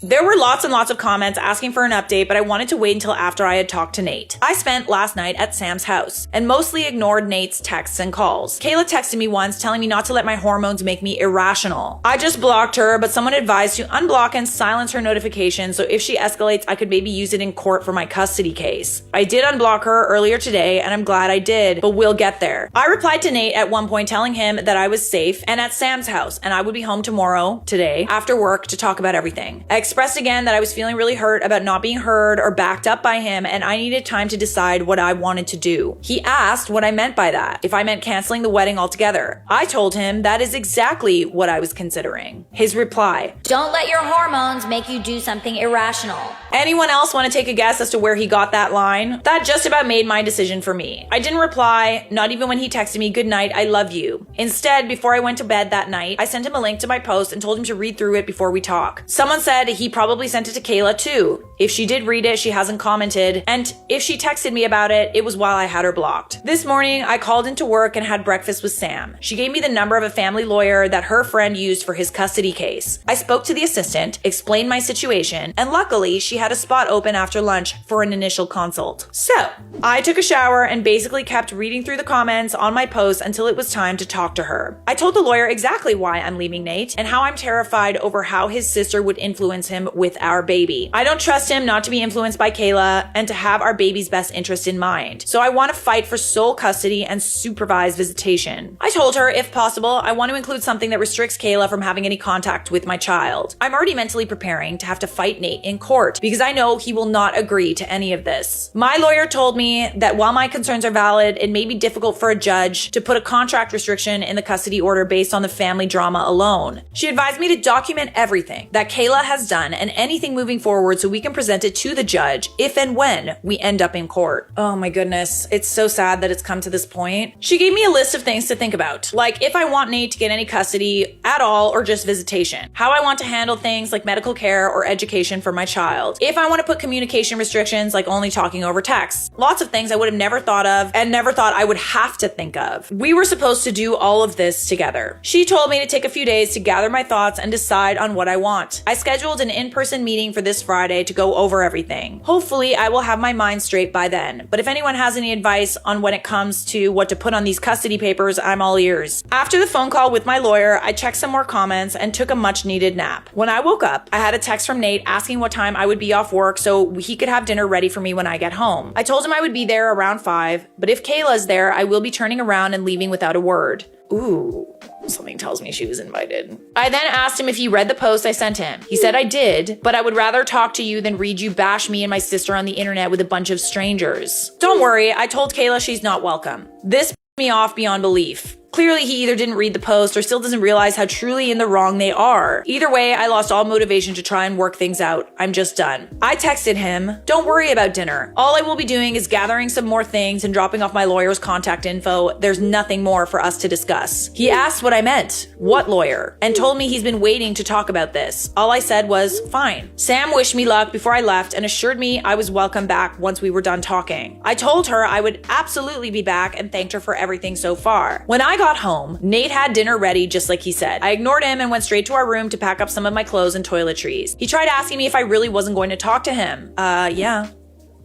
There were lots and lots of comments asking for an update, but I wanted to wait until after I had talked to Nate. I spent last night at Sam's house and mostly ignored Nate's texts and calls. Kayla texted me once telling me not to let my hormones make me irrational. I just blocked her, but someone advised to unblock and silence her notifications so if she escalates, I could maybe use it in court for my custody case. I did unblock her earlier today and I'm glad I did, but we'll get there. I replied to Nate at one point telling him that I was safe and at Sam's house and I would be home today, after work to talk about everything. I expressed again that I was feeling really hurt about not being heard or backed up by him and I needed time to decide what I wanted to do. He asked what I meant by that, if I meant canceling the wedding altogether. I told him that is exactly what I was considering. His reply: "Don't let your hormones make you do something irrational." Anyone else want to take a guess as to where he got that line? That just about made my decision for me. I didn't reply, not even when he texted me, "Good night, I love you." Instead, before I went to bed that night, I sent him a link to my post and told him to read through it before we talk. Someone said he probably sent it to Kayla too. If she did read it, she hasn't commented, and if she texted me about it, it was while I had her blocked. This morning, I called into work and had breakfast with Sam. She gave me the number of a family lawyer that her friend used for his custody case. I spoke to the assistant, explained my situation, and luckily, she had a spot open after lunch for an initial consult. So, I took a shower and basically kept reading through the comments on my post until it was time to talk to her. I told the lawyer exactly why I'm leaving Nate and how I'm terrified over how his sister would influence him with our baby. I don't trust him not to be influenced by Kayla and to have our baby's best interest in mind. So I want to fight for sole custody and supervised visitation. I told her, if possible, I want to include something that restricts Kayla from having any contact with my child. I'm already mentally preparing to have to fight Nate in court because I know he will not agree to any of this. My lawyer told me that while my concerns are valid, it may be difficult for a judge to put a contract restriction in the custody order based on the family drama alone. She advised me to document everything that Kayla has done and anything moving forward so we can present it to the judge if and when we end up in court. Oh my goodness, it's so sad that it's come to this point. She gave me a list of things to think about, like if I want Nate to get any custody at all or just visitation, how I want to handle things like medical care or education for my child, if I want to put communication restrictions like only talking over text, lots of things I would have never thought of and never thought I would have to think of. We were supposed to do all of this together. She told me to take a few days to gather my thoughts and decide on what I want. I scheduled an in-person meeting for this Friday to go over everything. Hopefully, I will have my mind straight by then, but if anyone has any advice on when it comes to what to put on these custody papers, I'm all ears. After the phone call with my lawyer, I checked some more comments and took a much-needed nap. When I woke up, I had a text from Nate asking what time I would be off work so he could have dinner ready for me when I get home. I told him I would be there around 5, but if Kayla's there, I will be turning around and leaving without a word. Ooh, something tells me she was invited. I then asked him if he read the post I sent him. He said I did, but I would rather talk to you than read you bash me and my sister on the internet with a bunch of strangers. Don't worry, I told Kayla she's not welcome. This pissed me off beyond belief. Clearly, he either didn't read the post or still doesn't realize how truly in the wrong they are. Either way, I lost all motivation to try and work things out. I'm just done. I texted him, "Don't worry about dinner. All I will be doing is gathering some more things and dropping off my lawyer's contact info. There's nothing more for us to discuss." He asked what I meant, what lawyer, and told me he's been waiting to talk about this. All I said was, fine. Sam wished me luck before I left and assured me I was welcome back once we were done talking. I told her I would absolutely be back and thanked her for everything so far. When I got home, Nate had dinner ready just like he said. I ignored him and went straight to our room to pack up some of my clothes and toiletries. He tried asking me if I really wasn't going to talk to him. Yeah.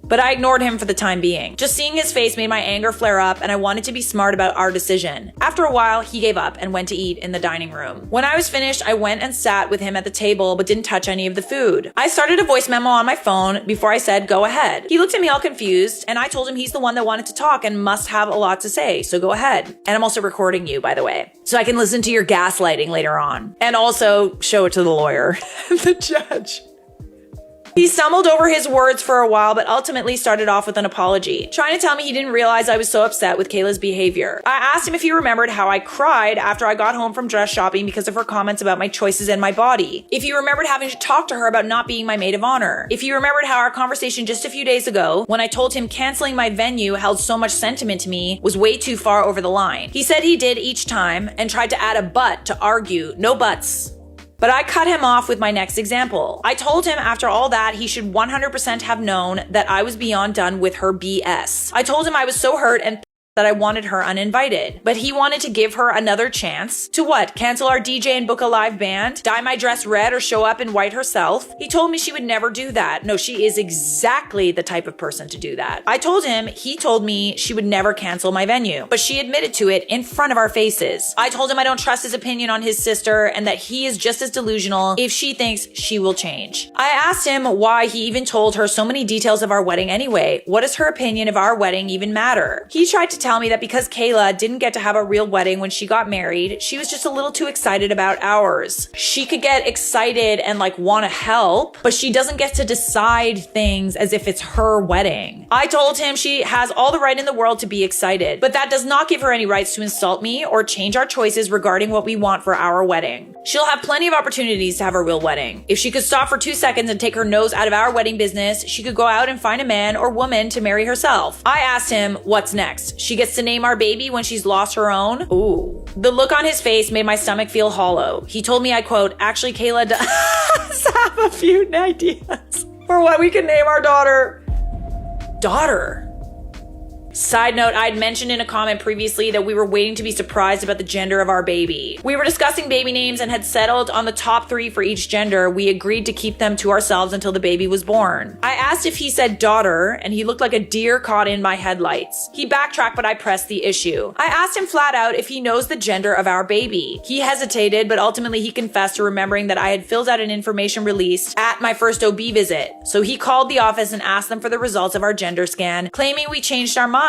But I ignored him for the time being. Just seeing his face made my anger flare up and I wanted to be smart about our decision. After a while, he gave up and went to eat in the dining room. When I was finished, I went and sat with him at the table but didn't touch any of the food. I started a voice memo on my phone before I said, go ahead. He looked at me all confused and I told him he's the one that wanted to talk and must have a lot to say, so go ahead. And I'm also recording you, by the way, so I can listen to your gaslighting later on. And also show it to the lawyer, the judge. He stumbled over his words for a while, but ultimately started off with an apology, trying to tell me he didn't realize I was so upset with Kayla's behavior. I asked him if he remembered how I cried after I got home from dress shopping because of her comments about my choices and my body. If he remembered having to talk to her about not being my maid of honor. If he remembered how our conversation just a few days ago, when I told him canceling my venue held so much sentiment to me, was way too far over the line. He said he did each time and tried to add a but to argue. No buts. But I cut him off with my next example. I told him after all that he should 100% have known that I was beyond done with her BS. I told him I was so hurt and that I wanted her uninvited. But he wanted to give her another chance to what? Cancel our DJ and book a live band? Dye my dress red or show up in white herself? He told me she would never do that. No, she is exactly the type of person to do that. I told him, he told me she would never cancel my venue, but she admitted to it in front of our faces. I told him I don't trust his opinion on his sister and that he is just as delusional if she thinks she will change. I asked him why he even told her so many details of our wedding anyway. What does her opinion of our wedding even matter? He tried to tell me that because Kayla didn't get to have a real wedding when she got married, she was just a little too excited about ours. She could get excited and want to help, but she doesn't get to decide things as if it's her wedding. I told him she has all the right in the world to be excited, but that does not give her any rights to insult me or change our choices regarding what we want for our wedding. She'll have plenty of opportunities to have a real wedding. If she could stop for 2 seconds and take her nose out of our wedding business, she could go out and find a man or woman to marry herself. I asked him, what's next? She gets to name our baby when she's lost her own? Ooh. The look on his face made my stomach feel hollow. He told me, I quote, actually, Kayla does have a few ideas for what we can name our daughter. Daughter. Side note, I'd mentioned in a comment previously that we were waiting to be surprised about the gender of our baby. We were discussing baby names and had settled on the top 3 for each gender. We agreed to keep them to ourselves until the baby was born. I asked if he said daughter, and he looked like a deer caught in my headlights. He backtracked, but I pressed the issue. I asked him flat out if he knows the gender of our baby. He hesitated, but ultimately he confessed to remembering that I had filled out an information release at my first OB visit. So he called the office and asked them for the results of our gender scan, claiming we changed our minds.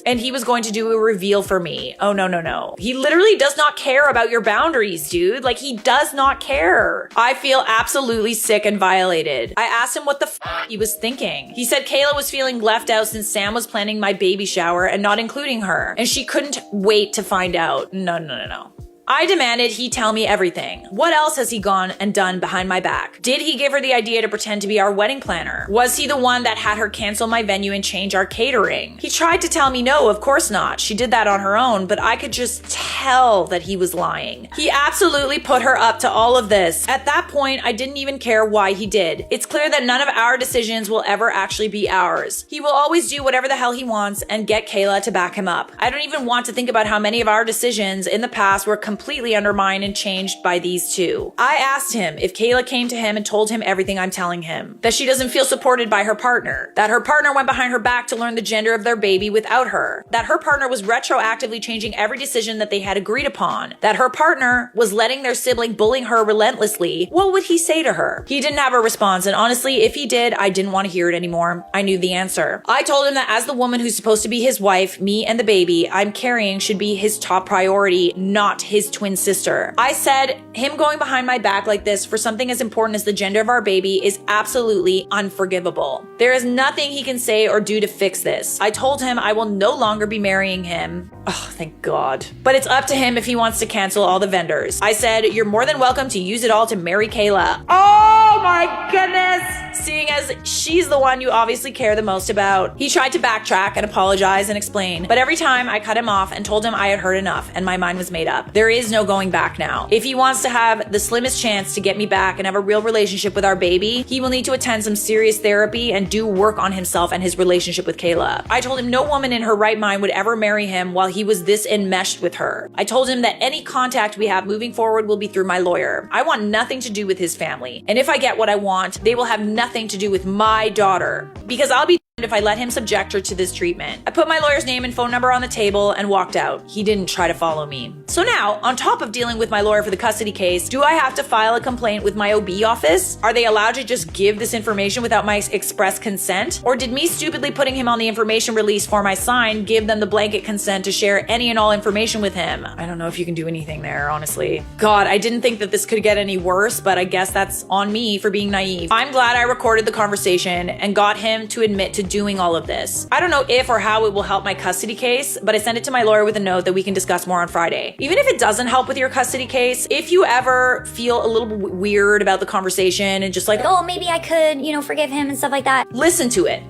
And he was going to do a reveal for me. Oh, no. He literally does not care about your boundaries, dude. He does not care. I feel absolutely sick and violated. I asked him what the he was thinking. He said Kayla was feeling left out since Sam was planning my baby shower and not including her. And she couldn't wait to find out. No. I demanded he tell me everything. What else has he gone and done behind my back? Did he give her the idea to pretend to be our wedding planner? Was he the one that had her cancel my venue and change our catering? He tried to tell me no, of course not. She did that on her own, but I could just tell that he was lying. He absolutely put her up to all of this. At that point, I didn't even care why he did. It's clear that none of our decisions will ever actually be ours. He will always do whatever the hell he wants and get Kayla to back him up. I don't even want to think about how many of our decisions in the past were completely undermined and changed by these two. I asked him if Kayla came to him and told him everything I'm telling him. That she doesn't feel supported by her partner. That her partner went behind her back to learn the gender of their baby without her. That her partner was retroactively changing every decision that they had agreed upon. That her partner was letting their sibling bullying her relentlessly. What would he say to her? He didn't have a response, and honestly, if he did, I didn't want to hear it anymore. I knew the answer. I told him that as the woman who's supposed to be his wife, me and the baby I'm carrying should be his top priority, not his twin sister. I said him going behind my back like this for something as important as the gender of our baby is absolutely unforgivable. There is nothing he can say or do to fix this. I told him I will no longer be marrying him. Oh, thank God. But it's up to him if he wants to cancel all the vendors. I said, you're more than welcome to use it all to marry Kayla. Oh my goodness! Seeing as she's the one you obviously care the most about. He tried to backtrack and apologize and explain, but every time I cut him off and told him I had heard enough and my mind was made up. There is no going back now. If he wants to have the slimmest chance to get me back and have a real relationship with our baby, he will need to attend some serious therapy and do work on himself and his relationship with Kayla. I told him no woman in her right mind would ever marry him while he was this enmeshed with her. I told him that any contact we have moving forward will be through my lawyer. I want nothing to do with his family. And if I get what I want, they will have nothing to do with my daughter. Because I'll be if I let him subject her to this treatment. I put my lawyer's name and phone number on the table and walked out. He didn't try to follow me. So now, on top of dealing with my lawyer for the custody case, do I have to file a complaint with my OB office? Are they allowed to just give this information without my express consent? Or did me stupidly putting him on the information release form I signed give them the blanket consent to share any and all information with him? I don't know if you can do anything there, honestly. God, I didn't think that this could get any worse, but I guess that's on me for being naive. I'm glad I recorded the conversation and got him to admit to doing all of this. I don't know if or how it will help my custody case, but I sent it to my lawyer with a note that we can discuss more on Friday. Even if it doesn't help with your custody case, if you ever feel a little weird about the conversation and just like, oh, maybe I could, forgive him and stuff like that. Listen to it.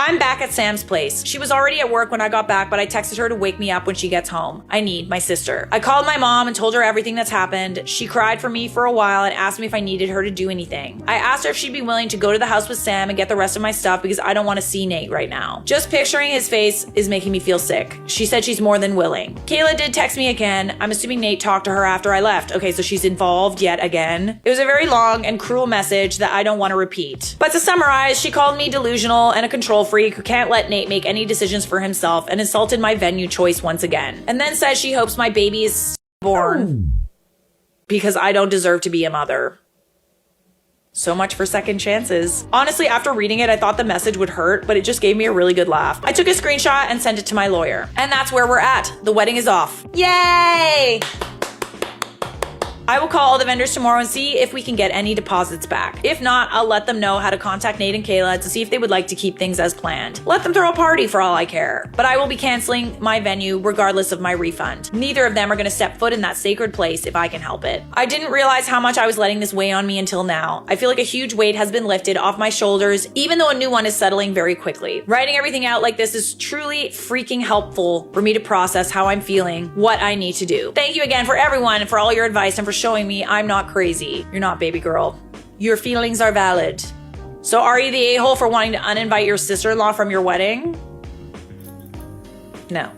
I'm back at Sam's place. She was already at work when I got back, but I texted her to wake me up when she gets home. I need my sister. I called my mom and told her everything that's happened. She cried for me for a while and asked me if I needed her to do anything. I asked her if she'd be willing to go to the house with Sam and get the rest of my stuff because I don't want to see Nate right now. Just picturing his face is making me feel sick. She said she's more than willing. Kayla did text me again. I'm assuming Nate talked to her after I left. Okay, so she's involved yet again. It was a very long and cruel message that I don't want to repeat. But to summarize, she called me delusional and a control freak who can't let Nate make any decisions for himself and insulted my venue choice once again. And then says she hopes my baby is born because I don't deserve to be a mother. So much for second chances. Honestly, after reading it, I thought the message would hurt, but it just gave me a really good laugh. I took a screenshot and sent it to my lawyer. And that's where we're at. The wedding is off. Yay! I will call all the vendors tomorrow and see if we can get any deposits back. If not, I'll let them know how to contact Nate and Kayla to see if they would like to keep things as planned. Let them throw a party for all I care. But I will be canceling my venue regardless of my refund. Neither of them are going to step foot in that sacred place if I can help it. I didn't realize how much I was letting this weigh on me until now. I feel like a huge weight has been lifted off my shoulders, even though a new one is settling very quickly. Writing everything out like this is truly freaking helpful for me to process how I'm feeling, what I need to do. Thank you again for everyone and for all your advice and for showing me I'm not crazy. You're not, baby girl. Your feelings are valid. So are you the a-hole for wanting to uninvite your sister-in-law from your wedding? No.